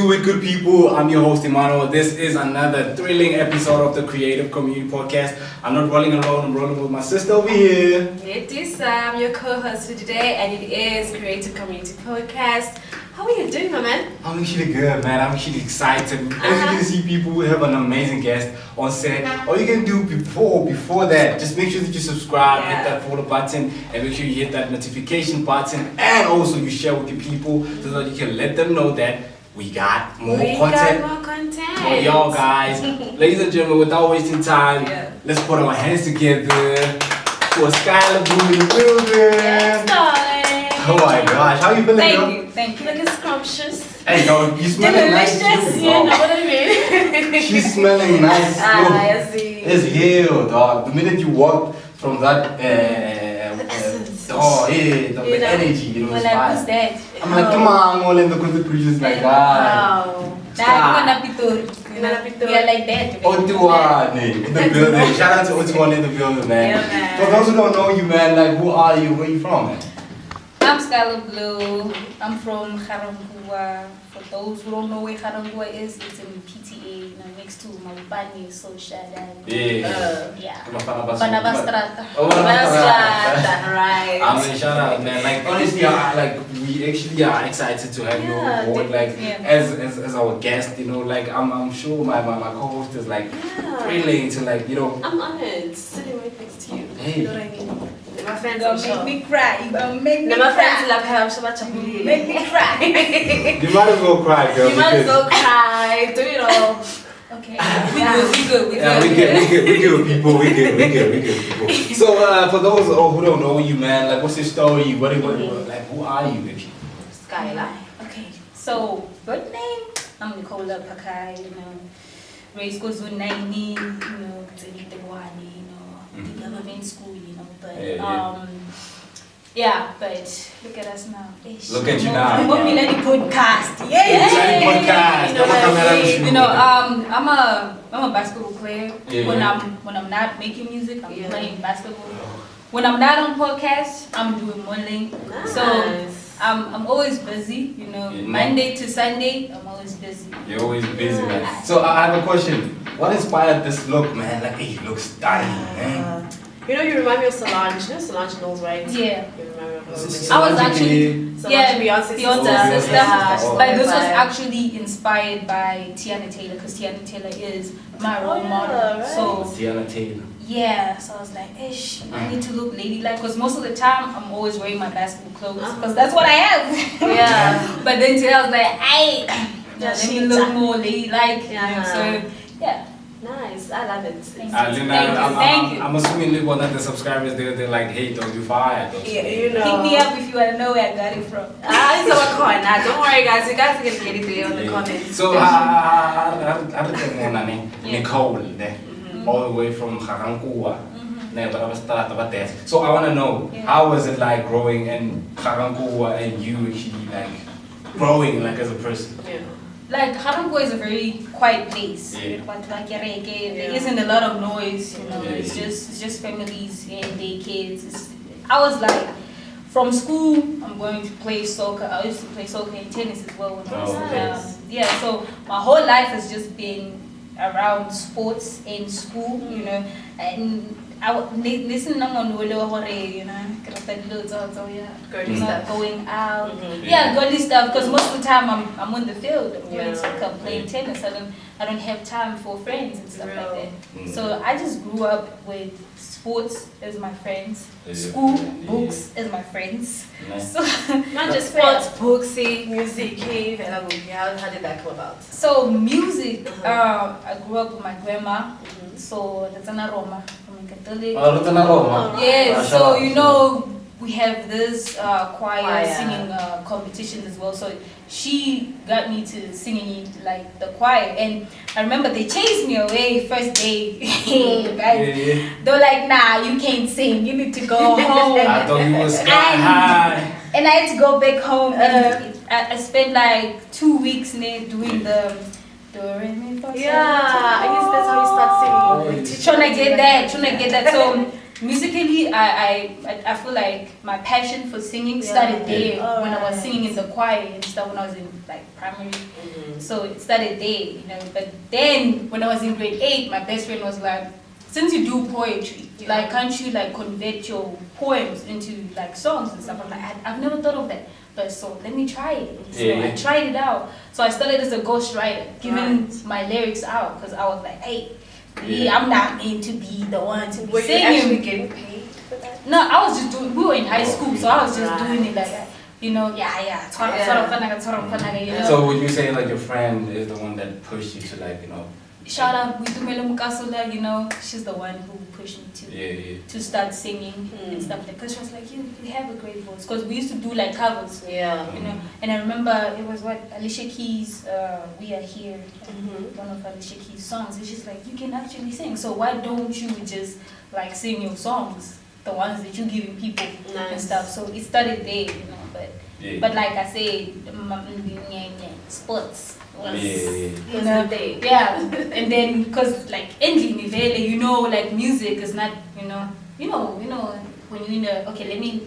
do it, good people? I'm your host, Emmanuel. This is another thrilling episode of the Creative Community Podcast. I'm not rolling alone, I'm rolling with my sister over here. It is Sam, your co-host for today, and it is Creative Community Podcast. How are you doing, my man? I'm actually good, man. I'm actually excited. As you can see, people, we have an amazing guest on set. All you can do before that, just make sure that you subscribe, hit that follow button, and make sure you hit that notification button, and also you share with your people so that you can let them know that we got more content for y'all guys. Ladies and gentlemen, without wasting time, let's put our hands together for Skylah Bleuw in the building. Yes, darling. Oh my gosh, how you feeling, girl? Thank you. Looking scrumptious. Hey, no, you smelling nice too. You know what I mean? She's smelling nice. I see. It's here, dog. The minute you walked from that, the energy, it was fine. Who's that? I'm like, come on, all in the good preachers like that. Wow. We are like that. Otuan in the building. Shout out to Otuan in the building, man. Yeah, man. For those who don't know you, man, like, who are you? Where you from, man? I'm Skylah Bleuw. I'm from Garangua. For those who don't know where Garangua is, it's in PTA, next to Mabani, so shout out. Yeah. Banabastrata. Oh, Right. I mean, shout out, man. Like, honestly, we actually are excited to have you on board, like, as our guest, you know, like, I'm sure my co-host is, like, thrilling to, like, you know. I'm honored sitting right next to you. Hey. You know what I mean? My friends You're gonna make me cry. You're gonna make me my friends cry. love her. So much of me. Make me cry. You might as well cry, girl. You might as well cry. Do it all. Okay. We good. Yeah, we good, people. We good, people. So, for those who don't know you, man, like, what's your story? What, like, who are you, actually? Skylah. Okay. So, birth name? I'm Nicola Pakai, you know. Raised KwaZulu, you know, Tiyana, you know, the government school, you know, but but look at us now. Look at you now. I'm on the podcast. You know, I'm a basketball player. When I'm not making music, I'm playing basketball. When I'm not on podcast, I'm doing modeling. Nice. So I'm always busy, you know. Monday to Sunday, I'm always busy. You're always busy, man. So I have a question. What inspired this look, man? Like, hey, you look stunning, man. You know, you remind me of Solange. You know Solange knows, right? Yeah. You remind me of her. I was actually Beyonce's sister. sister. But this was actually inspired by Tiyana Taylor, because Tiyana Taylor is my role model. Right. So Tiyana Taylor. yeah, so I was like, ish, I need to look ladylike, because most of the time I'm always wearing my basketball clothes, because that's what I have. Yeah. But then today I was like, hey, let me look more ladylike. Yeah. So yeah. Nice, I love it. Thank you. I'm assuming one of the subscribers they're like, hey, don't you fire? Yeah, you know. Pick me up if you want to know where I got it from. It's our corner. Don't worry, guys. You guys can get it there on the comments. So, Nicole, all the way from Garangua. So I want to know, how was it like growing in Garangua and you actually like growing like as a person? Yeah. Like Garangua is a very quiet place. But like there isn't a lot of noise, you know. It's just families and their kids. I was like, from school, I'm going to play soccer. I used to play soccer and tennis as well when I was young. So my whole life has just been around sports in school, you know. And I listen to you know, going out, girly stuff. Because most of the time I'm on the field, I'm playing soccer, I'm playing tennis. I don't have time for friends and stuff like that. So I just grew up with sports as my friends, school, books as my friends. So not just sports, books, music, cave, and how did that come about? So music, I grew up with my grandma. So that's an aroma. Yeah, so you know we have this choir singing competition as well. So she got me to singing like the choir, and I remember they chased me away first day. Guys, they were like, "Nah, you can't sing. You need to go home." I thought you was sky high. And I had to go back home. And I spent like 2 weeks doing the do re mi fa. I guess that's how you start singing. Trying to get that. So musically, I feel like my passion for singing started there when I was singing in the choir and stuff when I was in like primary. So it started there, you know. But then when I was in grade 8, my best friend was like, since you do poetry, like can't you like convert your poems into like songs and stuff? I'm like, I've never thought of that. But so let me try it. So I tried it out. So I started as a ghostwriter, giving my lyrics out because I was like, hey, I'm not meant to be the one to be singing. Were you actually getting paid for that? No, I was just doing. We were in high school, so I was just doing it like, you know, you know. So would you say like your friend is the one that pushed you to like, you know? Shout out Witumele Mukasula, you know, she's the one who pushed me to start singing and stuff like. Cause she was like, you have a great voice. Cause we used to do like covers, you know. And I remember it was Alicia Keys' "We Are Here," one of Alicia Keys' songs. And she's like, you can actually sing. So why don't you just like sing your songs, the ones that you're giving people and stuff. So it started there, you know. But like I said, sports. You know, and then because like ending you know, like music is not, you know when you're in a let me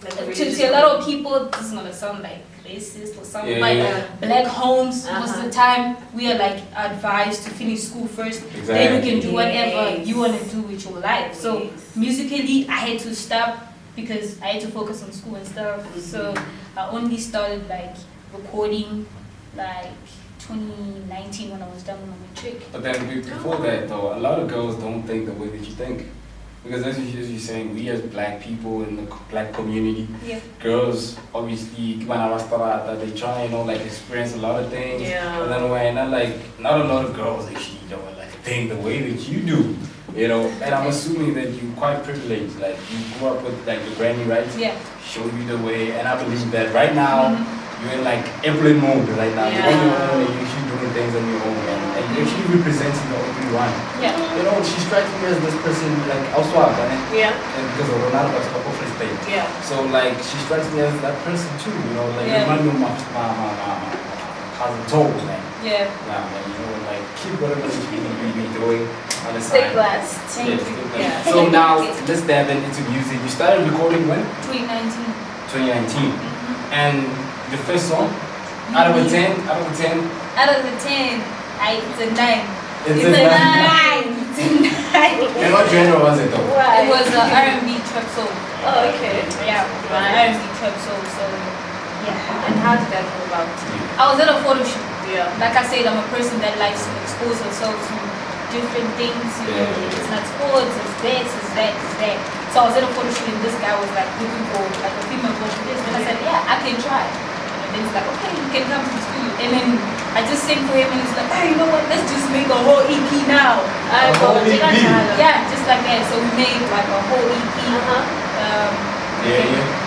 to a lot of people this is gonna sound like racist or something black homes most of the time we are like advised to finish school first, then you can do whatever you want to do with your life. So musically I had to stop because I had to focus on school and stuff. So I only started like recording like 2019 when I was done with my matric. But then before that though, a lot of girls don't think the way that you think. Because as you're saying, we as black people in the black community, girls obviously they try, you know, like experience a lot of things. But then when not a lot of girls actually don't like think the way that you do. You know, and I'm assuming that you're quite privileged. Like you grew up with like your granny, right? Show you the way, and I believe that right now you're in like airplane mode right now. You're on your own and you're actually doing things on your own, and you're actually representing the only one. You know, she strikes me as this person like Auswag, right? And because of Ronaldo, it's got office pay. So like she strikes me as that person too. You know, like remind me of my cousin Toll, man. Man, you know, like keep whatever you doing. Stay blessed. So now let's dive into music. You started recording when? 2019. And the first song? Out of a 10? Out of the 10, it's a 9. It's a 9. And what genre was it though? It was R&B trap soul. Oh, okay. R&B trap soul. So And how did that come about? I was at a photo shoot. Like I said, I'm a person that likes to expose herself to different things. You know, it's not sports, it's this, it's that. So I was at a photo shoot and this guy was like looking for like a female vocalist. And I said, I can try. And then he's like, okay, you can come to the studio. And then I just sang for him and he's like, hey, you know what? Let's just make a whole EP now. Just like that. So we made like a whole EP.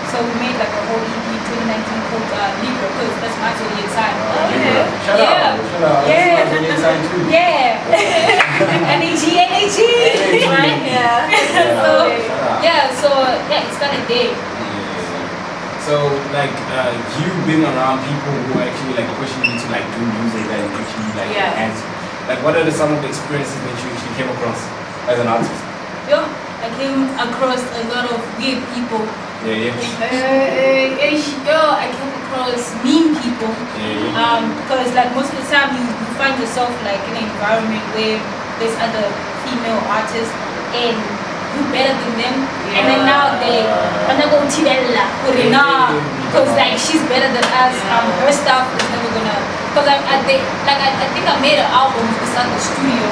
So we made like a whole EP 2019 called Libra because that's my zodiac sign. Shout out. That's my zodiac sign too. Energy. So it started there. So like you being around people who are actually like pushing you to like do music that actually like enhance you. Like what are some of the experiences that you actually came across as an artist? I came across a lot of weird people. I came across mean people. Because like most of the time you find yourself like in an environment where there's other female artists and you're better than them. And then now they go because like she's better than us. Her stuff is never gonna. Because I think I made an album inside the studio.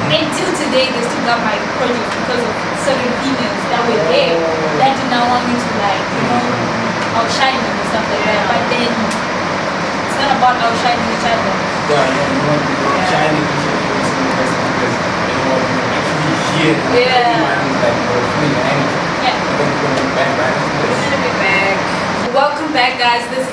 Until today, they still got my project because of certain females that were there that did not want me to like, outshine them and stuff like that. But then it's not about outshining each other. You want to be outshining each other because you want to actually hear everyone like feeling your energy. And then you're going to be back, right? Welcome back, guys. This is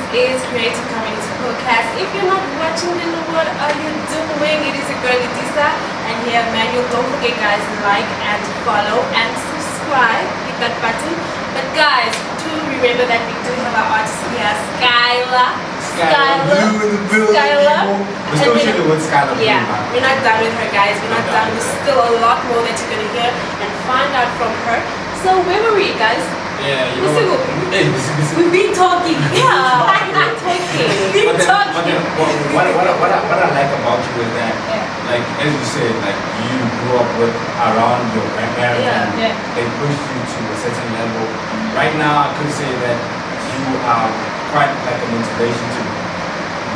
Creative Community Podcast. If you're not watching, then what are you doing? It is a girl Lisa and here Manuel. Don't forget, guys, like and follow and subscribe. Hit that button. But guys, do remember that we do have our artist here, Skylah. Bleuw. We're still chilling with Skylah. We're not done with her, guys. We're not done. There's still a lot more that you're gonna hear and find out from her. So where were we, guys? Yeah, you Busy. know. Hey, busy. We've been talking. Yeah, I'm not talking. We've been talking. What I like about you is that, Yeah. like as you said, like you grew up with around your grandparents Yeah, and yeah. they pushed you to a certain level. Right now, I could say that you are quite like a motivation to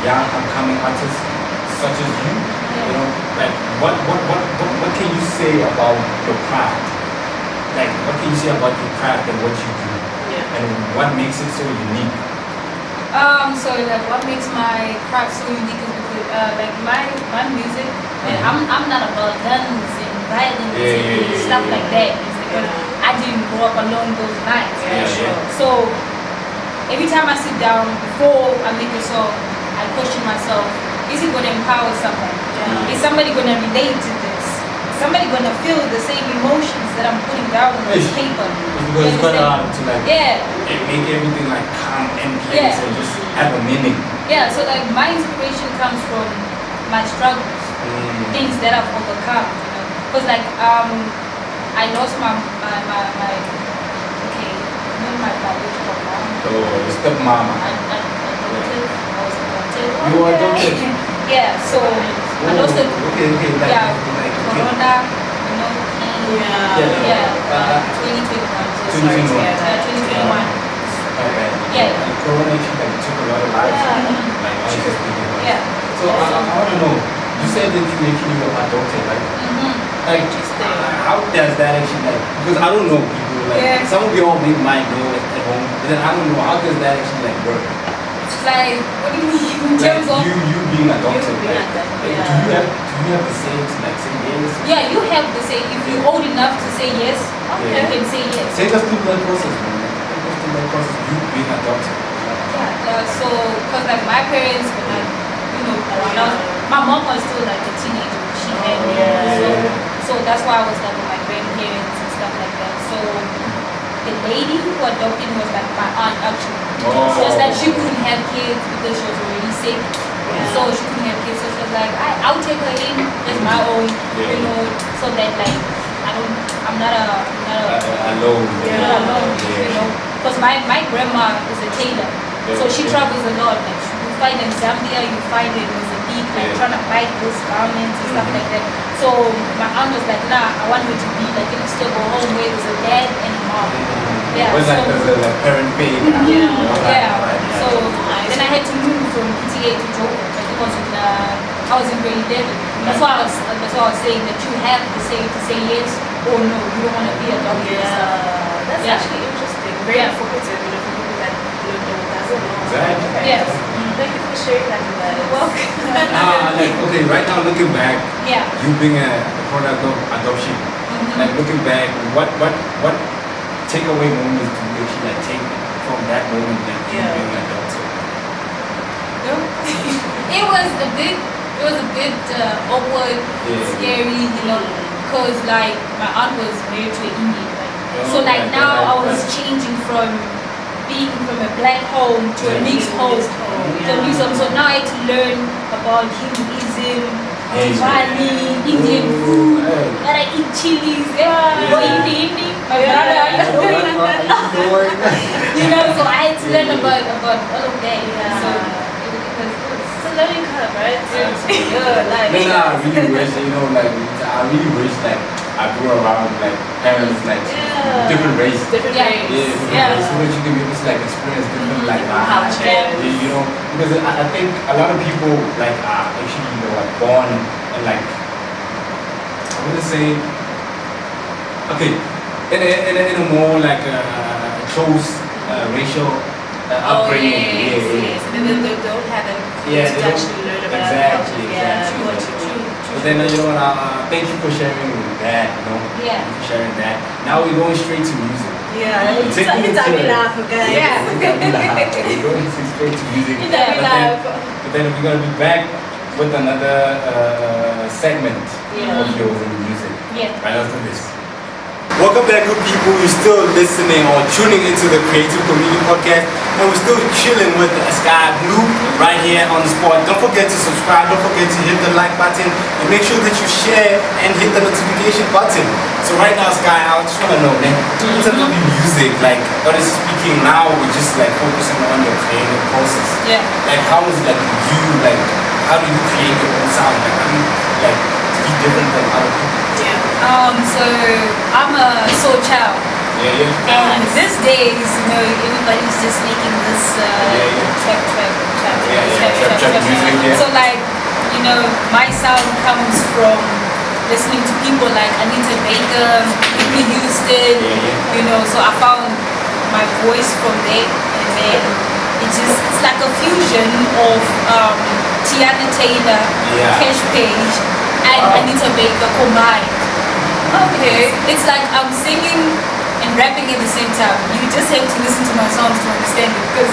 young upcoming artists such as you. You know, like what can you say about your craft? Like what can you say about your craft and what you do? Yeah. And what makes it so unique? So like what makes my craft so unique is because like my music, and I'm not about guns and violence and stuff like that. It's because I didn't grow up along those lines. Yeah, sure. So every time I sit down before I make a song, I question myself: is it gonna empower somebody? Yeah. Is somebody gonna relate to this? Is somebody gonna feel the same emotions that I'm putting down on this paper? Because it's quite hard to like make everything like calm and place and just have a meaning. Yeah, so like my inspiration comes from my struggles, things that I've overcome, you know. Because like I lost my okay, not my biological mom. So your stepmama. I was adopted. You were adopted? Yeah, so I lost it. Okay, like, Yeah, like Corona, you know. Yeah. 2021. So sorry to hear that. 2021. Okay. Yeah. And Corona actually like took a lot of lives. Yeah. Like all just people. Yeah. So I want to know. You said that you actually were adopted, right? Like, how does that actually like? Because I don't know people like some of y'all might know it at home, but then I don't know how does that actually like work. Like, what do you mean in terms of? You being adopted, You being like, adopted, do you have the same to like say yes? Yeah, you have to say, if you're old enough to say yes, you can say yes. Take us through that process, man. Take us through that process. You being adopted. So, because like my parents were like, you know, my mom was still like a teenager when she had me. So that's why I was like with my grandparents and stuff like that. So the lady who adopted me was like my aunt actually. It's just that she couldn't have kids because she was already sick. So she couldn't have kids. So she was like, I'll take her in as my own, you know, so that like I'm not alone. you know, because my grandma is a tailor, so she travels a lot. Like you find in Zambia, you find in Mozambique, like trying to buy those garments and stuff like that. So my aunt was like, nah, I want her to be like in a stable home where there's a dad and a mom. Yeah, was like there's a parent figure. So then I had to move from PTA to Joburg, but it was I was in grade 11. That's why I was saying that you have to say yes or no. You don't want to be adopted. That's actually interesting. Very informative, you know, for people that doesn't know. Exactly. Yes. Thank you for sharing that with us. You're welcome. Like, okay, right now looking back, you being a product of adoption, like looking back, what takeaway moments do you actually like take from that moment that you being adopted? It was a bit awkward, scary, you know, because like my aunt was married to an Indian, right? So like now I was changing from being from a black home to a mixed home. So now I had to learn about Hinduism, Diwali, Indian food, that I eat chilies, Hindi, my brother, you know, so I had to learn about all of that. So it's a learning curve, right? I really wish, you know, like I really wish like I grew around like parents like different race. Different race. So that you can be able to like experience different like culture. You know, because I think a lot of people like are actually, you know, like born and like I wouldn't say in a more like close racial upbringing. Yes. And then they don't have a to actually learn about exactly. But then you know what? Thank you for sharing that. You know, Yeah. Thank you for sharing that. Now we're going straight to music. It's guys. Yeah, we're going straight to music. But then we're gonna be back with another segment of yours in music. Right after this. Welcome back, good people. You're still listening or tuning into the Creative Community Podcast. and we're still chilling with Sky Blue right here on the spot. Don't forget to subscribe, don't forget to hit the like button, and make sure that you share and hit the notification button. So right now, Sky, I just want to know, man, in terms of your music, like, honestly speaking, now we're just like focusing on your creative process. Yeah. Like, how is like you, like, how do you create your own sound? Like, how do you, like, be different from other people? So I'm a soul child. Yeah. And these days, you know, everybody's just making this trap music, yeah. So like, you know, my sound comes from listening to people like Anita Baker, Whitney Houston, you know, so I found my voice from there, and then it's like a fusion of Tiyana, Cash Page, and Anita Baker combined. Okay. It's like I'm singing and rapping at the same time. You just have to listen to my songs to understand it, because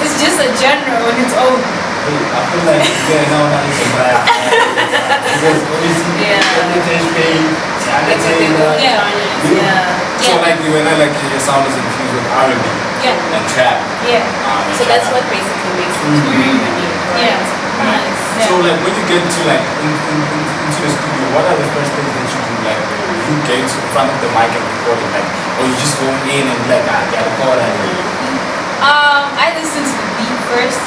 it's just a genre on its own. I feel like yeah, now that is a vibe. Because obviously, Cash Page, Tiyana Taylor, So like when I like your sound is infused with R&B and trap. So that's what basically makes it very unique. Nice. So like when you get to like into the studio, what are the first things that you do? Like you get in front of the mic and recording, like, or you just go in and like get a call and I listen to the beat first,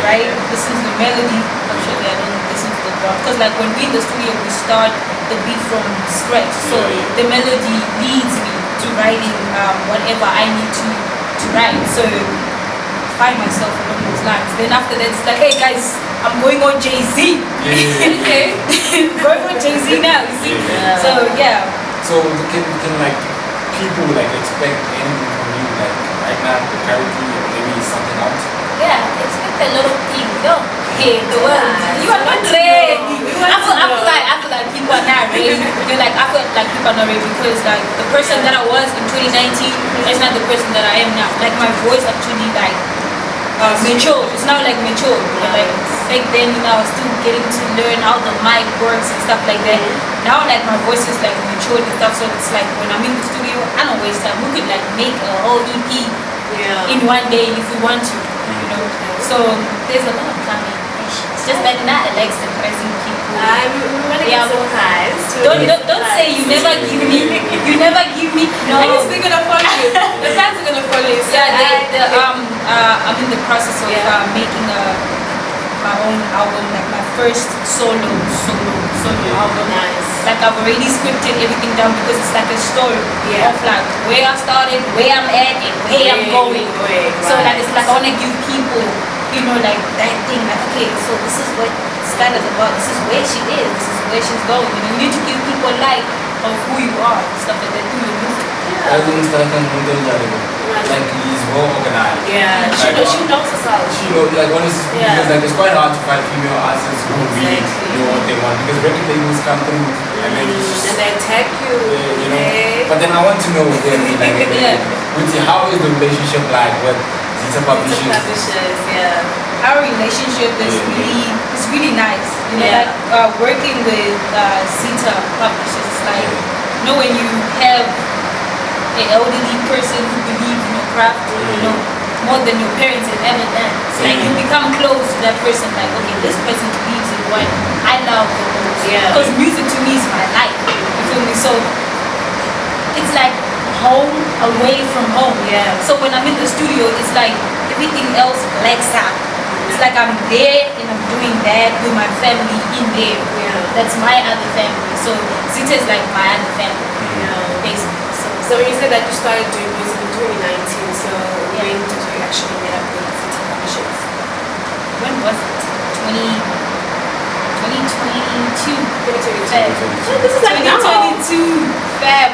right? Listen to the melody. Actually, I don't listen to the drum, because like when we in the studio, we start the beat from scratch. So the melody leads me to writing whatever I need to write. So I find myself along those lines. Then after that, it's like, hey guys, I'm going on Jay-Z. Okay, going on Jay-Z now. You see? So yeah. So can like people like expect anything from you like right now, currently, or maybe something else? Yeah, expect a lot of things. Don't hate the world. You are not ready. I feel like people are not ready. You're like, I feel like people are not ready, because like the person that I was in 2019 is not the person that I am now. Like my voice actually like mature. It's now like mature. Like back then, you know, I was still getting to learn how the mic works and stuff like that. Now like my voice is like matured and stuff. So it's like when I'm in the studio, I don't waste time. We could like make a whole EP in one day if we want to. You know, so there's a lot of coming. It's just that not like surprising people. Don't say you never give me. You never give me. No. I guess they're gonna follow you. The fans are gonna follow you. I'm in the process of making my own album, like my first solo album. Nice. Like I've already scripted everything down, because it's like a story of like where I started, where I'm at, and where I'm going. So like it's like I wanna give people, you know, like that thing, like okay, so this is what Skylah's about, this is where she is, this is where she's going. You know, you need to give people light of who you are and stuff like that through your music. Like he's well organized. Yeah, like, she knows herself. She knows, like honestly, because like it's quite hard to find female artists who really know what they want, because record labels come through and then they tag you. You know. But then I want to know then, like, with you, how is the relationship like with Zita Publishers? Our relationship is really nice. You know, like working with Zita Publishers, it's like, you know, when you have an elderly person who believes in your craft, you know, more than your parents have ever done. It's like you become close to that person, like, okay, this person believes in what I love the most. Because music to me is my life. You feel me? So it's like home away from home. So when I'm in the studio, it's like everything else blacks out. It's like I'm there and I'm doing that with my family in there. That's my other family. So Zita is like my other family, basically. So when you said that you started doing music in 2019, so when did you actually meet up with Zita Publishers? When was it? 2022. 2022. So this is like 2022 Feb.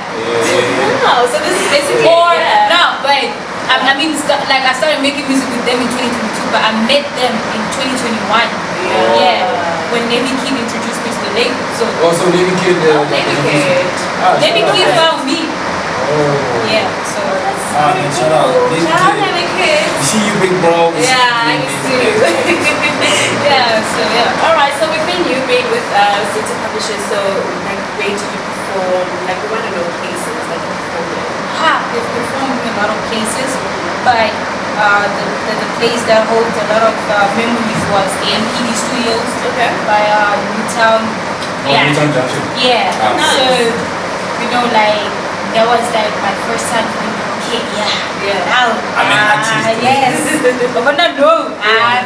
Wow, so this is basically no, but I mean, like I started making music with them in 2022, but I met them in 2021. When Navy Kid introduced me to the label. So Navy Kid. Navy Kid found me. So shout out. Navy Kid. See you, big bro. I see you. Alright, so within you being with Zita Publishers, so like where did you perform? Like we want to know places that you performed in. They've performed in a lot of places, but the place that holds a lot of memories was AMPD Studios. Okay. By Newtown. Yeah. Newtown Junction. Yeah. Nice. So, you know, like, that was like my first time feeling okay, Yeah. now. I'm an artist. Yes. But not no. No. Yeah.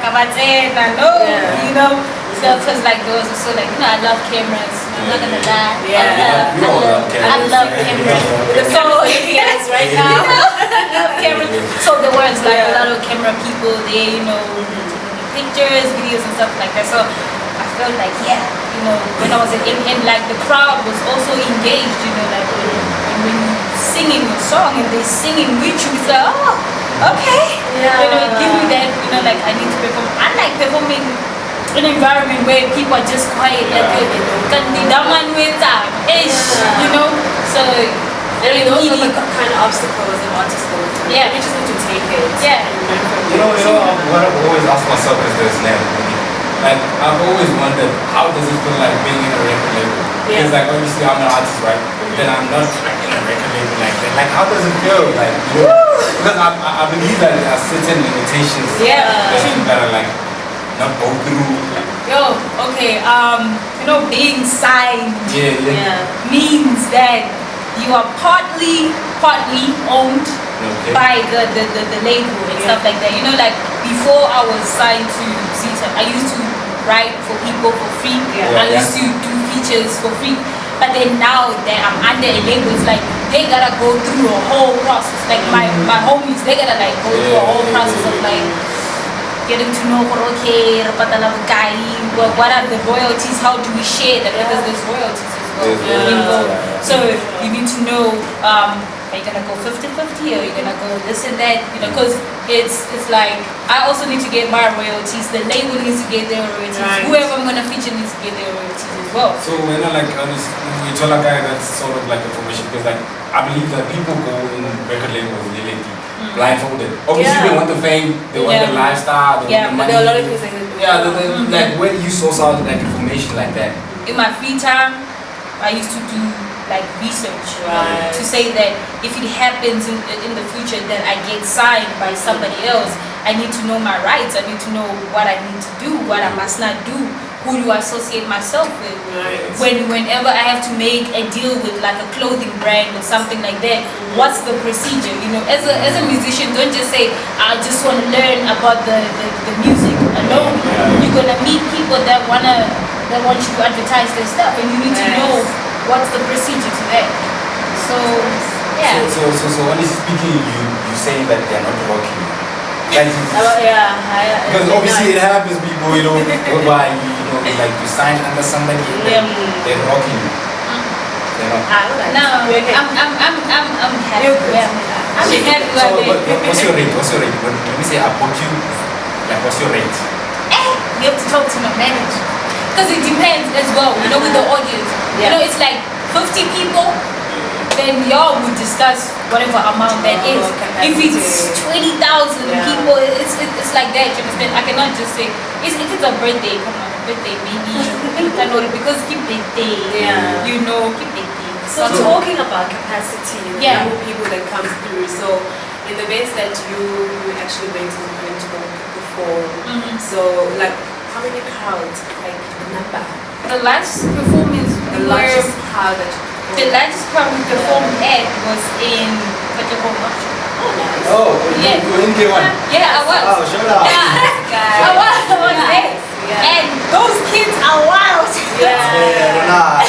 You know? So, because like there was also like, you know, I love cameras. I'm not gonna lie. Yeah. You all love I love cameras. So, yes, right now. I love cameras. So there was like a lot of camera people there, you know, taking pictures, videos and stuff like that. So I felt like, yeah, you know, when I was in like the crowd was also engaged, you know, like when you singing a song and they singing with you, it's like, oh, okay. Yeah. You know, it gives me that, you know, like I need to perform. I like performing an environment where people are just quiet, like can be down with that ish, you know. So Those are the kind of obstacles an artist go through. Yeah. You just need to take it. Yeah. And learn from You know what I've always asked myself is this now. Like I've always wondered, how does it feel like being in a record label? Yeah. Because like obviously I'm an artist, right? Then I'm not like in a record label like that. Like how does it feel? Like you know, because I believe that there are certain limitations Yeah. that you gotta like not go through. Yo, okay, you know, being signed Yeah. means that you are partly owned Okay. by the label and stuff like that. You know, like before I was signed to Zeta, I used to write for people for free. Yeah. I used to do features for free. But then now that I'm under a label, it's like they gotta go through a whole process. Like my homies, they gotta like go through a whole process of like getting to know, okay, what are the royalties, how do we share that? Because there's royalties as well involved. So you need to know, are you gonna go 50-50 or are you gonna go this and that? You know, because it's like I also need to get my royalties, the label needs to get their royalties, Right. whoever I'm gonna feature needs to get their royalties as well. So when I like honestly, you tell a guy that's sort of like information because like I believe that people go in record labels really blindfolded. Obviously they want the fame, they want the lifestyle, they want the But money. there are a lot of things they can do. Yeah, like where do you source out like information like that? In my free time, I used to do like research Right. to say that if it happens in the future that I get signed by somebody else, I need to know my rights. I need to know what I need to do, what I must not do. Who do I associate myself with? Right. Whenever I have to make a deal with like a clothing brand or something like that, what's the procedure? You know, as a musician, don't just say I just want to learn about the music alone. You're gonna meet people that want you to advertise their stuff, and you need to know what's the procedure to that. So yeah. So honestly speaking, you saying that they're not rocking. Like, because obviously it happens, people, you know, whereby you know, like you sign under somebody and then they're rocking you. You know. No, I'm happy. I'm happy. So what's your rate? What's your rate? When we say I book you, like what's your rate? You have to talk to my manager. Because it depends as well, you know, with the audience. You know, it's like 50 people, then y'all would discuss whatever amount that is. If it's 20,000 people, it's like that, you understand? I cannot just say, if it's a birthday, come on, a birthday, maybe, because keep birthday, you know, keep birthday. So talking about capacity, the Yeah. number of people that comes through. So in the events that you actually went to perform, so like how many crowds, like the number? The last performance, The largest crowd that you the largest crowd we performed at was in Katakoma. Oh, nice. Oh, Yeah. you in K1? Yeah, I was. Oh, shut up. I was there. Yeah. And those kids are wild. Yeah, relax.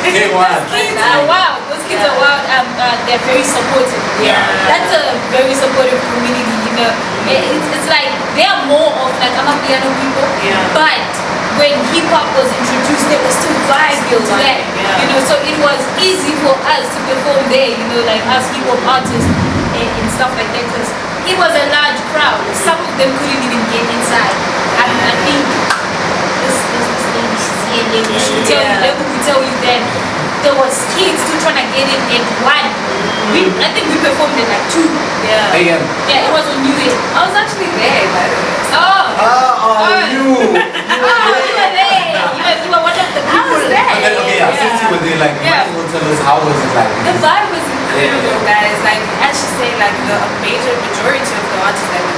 K1. Kids are wild. Those kids are wild. They're very supportive. Yeah. That's a very supportive community. You know, it's like they are more of like Amapiano people. Yeah. But when hip hop was introduced, they were still vibing to that. Yeah. You know, so it was easy for us to perform there. You know, like us hip hop artists and stuff like that, because it was a large crowd. Some of them couldn't even get inside. I think this lady, she's here, lady. She will tell you, they will tell you that there was kids still trying to get in at 1. I think we performed at like 2. AM. Yeah, it was on New Year. I was actually there, by the way. You were there. You were one of the people. And then, okay, since you were there, like, you might as well tell us how was it like? The vibe was incredible, guys. Like, as she said, like the majority of the artists that were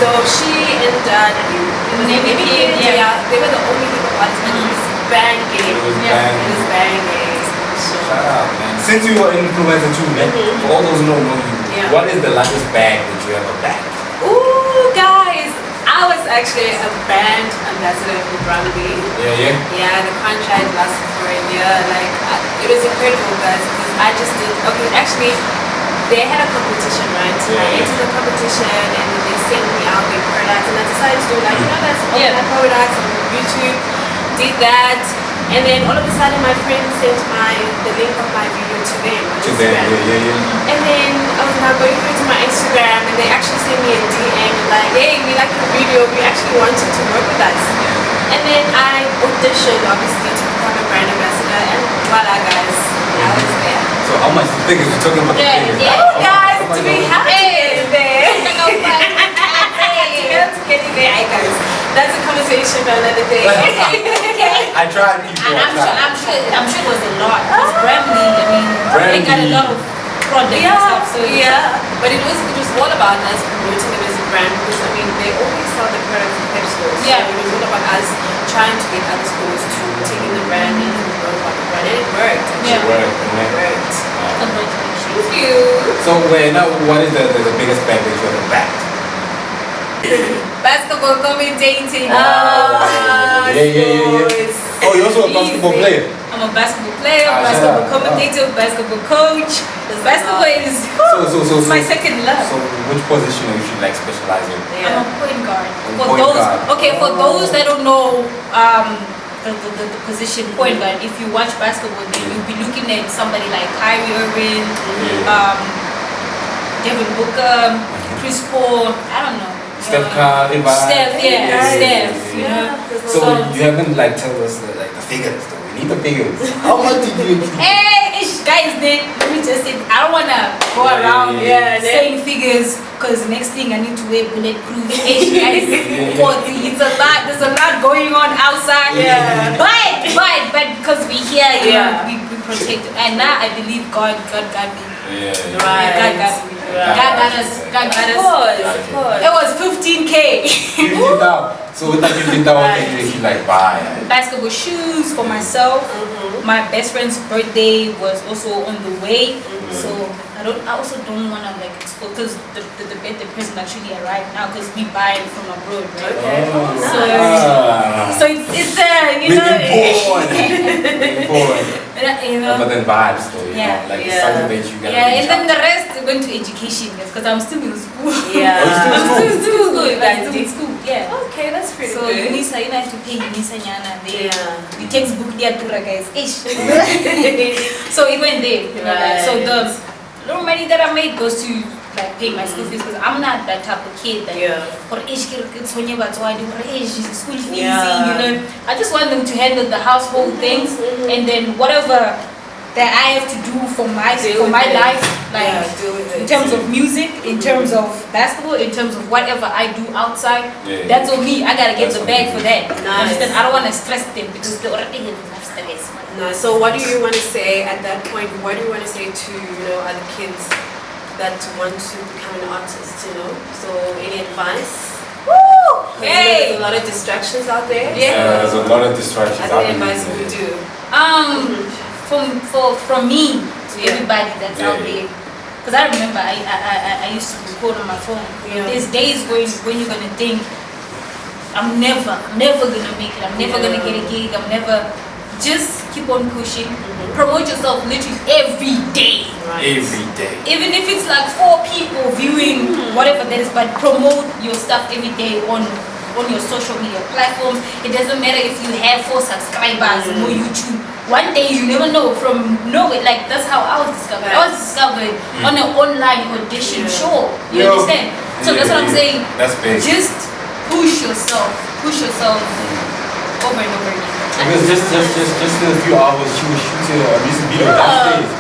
So she and I think it was Maybe maybe Kid, Kid, they were the only hip hop artists, but it was banging. It was Yeah. banging. It was banging. So, Shout out, man. Since you were an influencer too, man, for all those who don't know you, Yeah. what is the largest bag that you ever bagged? ooh, guys, I was actually a brand ambassador for Bleuw. Yeah. Yeah, the contract lasted for a year. Like, it was incredible, guys, because I just did. Okay, actually, they had a competition, right? I Yeah. entered the competition, and they sent me out their products, and I decided to do like, let's open Yeah. my products on YouTube. Did that, and then all of a sudden, my friend sent the link of my video to them on To them, Instagram. yeah. And then I was now going through to my Instagram, and they actually sent me a DM like, hey, we like your video, we actually want you to work with us. And then I auditioned, obviously, to become a brand ambassador, and voila, guys, I was there. So how much the figures? We're talking about the Yeah, figures. yeah. Oh, guys, How much to be was it? happy is there. Getting there, hey, guys. That's a conversation for another day. Okay. I tried people. And I tried. I'm sure it was a lot. Because Bramley, I mean, they got a Bramley. lot of products and stuff. So But it was all about us promoting them as a brand, because I mean they always sell the products in pep stores. Yeah. So it was all about us trying to get other stores to take in the brand and promote about the brand, and it worked. Yeah. It worked, man. It worked. Congratulations. Thank you. So now, what is the biggest bag that you ever bagged? Basketball commentating. Oh, yeah. It's Oh, you're also a basketball easy. player. I'm a basketball player, Ah, basketball yeah. commentator, basketball coach. Basketball is So my second love. So which position you should like specialize in? I'm a point guard. For Point those, guard. okay, for those that don't know the position point guard, if you watch basketball, then you'll be looking at somebody like Kyrie Irving, Devin Booker, Chris Paul. I don't know. Steph Curry, Steph, Steph. You know. So you haven't like told us the figures though. We need the figures. How much did you? Hey, guys, let me just say, I don't wanna go around saying figures, because next thing I need to wear bulletproof. Hey, guys, 40. It's a lot. There's a lot going on outside. Yeah. But because we here, you know, Yeah. we protect. And now I believe God got me. Yeah. Right. God got me. God got us. God got Of us. course. It was 15K. 15,000. So with that 15,000, what did you like buy? Basketball shoes for myself. My best friend's birthday was also on the way, so I also don't want to like expose, because the birthday present actually arrived now, because we buy it from abroad, right? Okay. So it's you know. Important. You know. But then vibes though, you Yeah. know, like Yeah. something that you gotta Yeah, and reach then out. the rest went to education, because I'm still in school. Yeah. Oh, you still in I'm school? still in school. Guys, I'm still in school. Yeah. Okay, that's pretty So good. Unisa, you don't have to pay Unisa Nyana. Yeah. The textbook there, Tura guys. Ish. So it went there. You know, like, so the little money that I made goes to like pay my school fees, because I'm not that type of kid that for ish kids when you but I do for ish school fees. Yeah. You know, I just want them to handle the household things, and then whatever that I have to do for my life, like deal with it. in terms of music, in terms of basketball, in terms of whatever I do outside, Yeah. that's on me. I gotta get That's the on bag you. for that. Nice. Understand? I don't want to stress them, because they already have enough stress. No, so what do you want to say at that point? What do you want to say to other kids that want to become an artist? So any advice? Woo! 'Cause Hey! there's a lot of distractions out there. There's a lot of distractions. What advice would you do? From me to everybody that's out Yeah. there, because I remember I used to record on my phone. Yeah. There's days when you're gonna think, I'm never gonna make it. I'm never gonna get a gig. I'm never. Just keep on pushing. Promote yourself literally every day. Every day. Even if it's like 4 people viewing whatever that is, but promote your stuff every day on your social media platforms. It doesn't matter if you have 4 subscribers on YouTube. One day you never know, from nowhere. Like, that's how I was discovered. I was discovered on an online audition show. You understand? So that's what I'm saying. That's big. Just push yourself over and over again. Because just in a few hours, she was shooting a music video downstairs.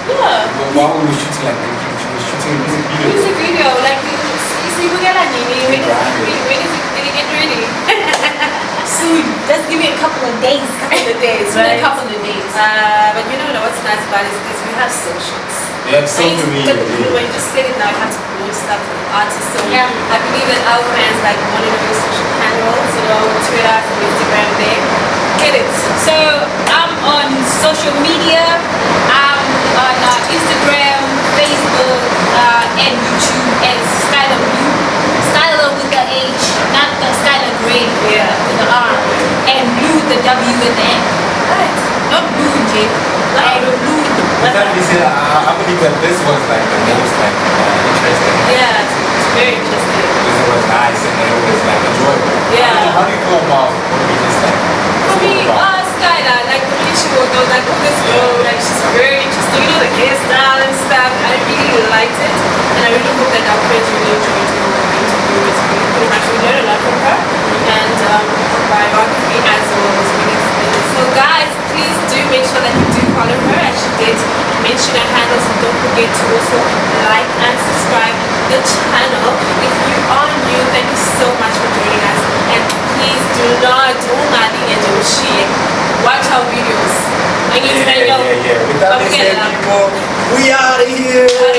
While we were shooting, like, she was shooting a music video. Music video, like, you see, we get when is it get ready? Soon. Just give me a couple of days. Couple of days, Give me right? a couple of days. But what's nice about it is we have socials. Yeah, it's so when you familiar. when you just say it now, you have to promote stuff for the artists. So Yeah. I believe that our fans like want to know your social handles, Twitter, Instagram, there. Get it. So I'm on social media. I'm on Instagram, Facebook, and YouTube as Skylah Bleuw. Skylah with the H, not the Skylah Gray, Yeah. with the R, and Blue with the W with the N. Right. Not Blue, J. Like Blue. But that is, I believe that this was like the most like interesting. Yeah, it's very interesting. Because it was nice and it was like enjoyable. Yeah. How do you feel about what we just like? For me, spoke about? Skylah, like the way she walked, I was like, oh, this girl, like she's very interesting. You know, the hairstyle and stuff. I really liked it, and I really hope that our friends really enjoyed the interview. It's really pretty much we learned a lot from her, and her biography as well was really exciting. So guys, please do make sure that you do follow her, as she did mention her handles, and don't forget to also like and subscribe the channel. If you are new, thank you so much for joining us, and please do not watch our videos. Yeah. With that being said, people, we out of here.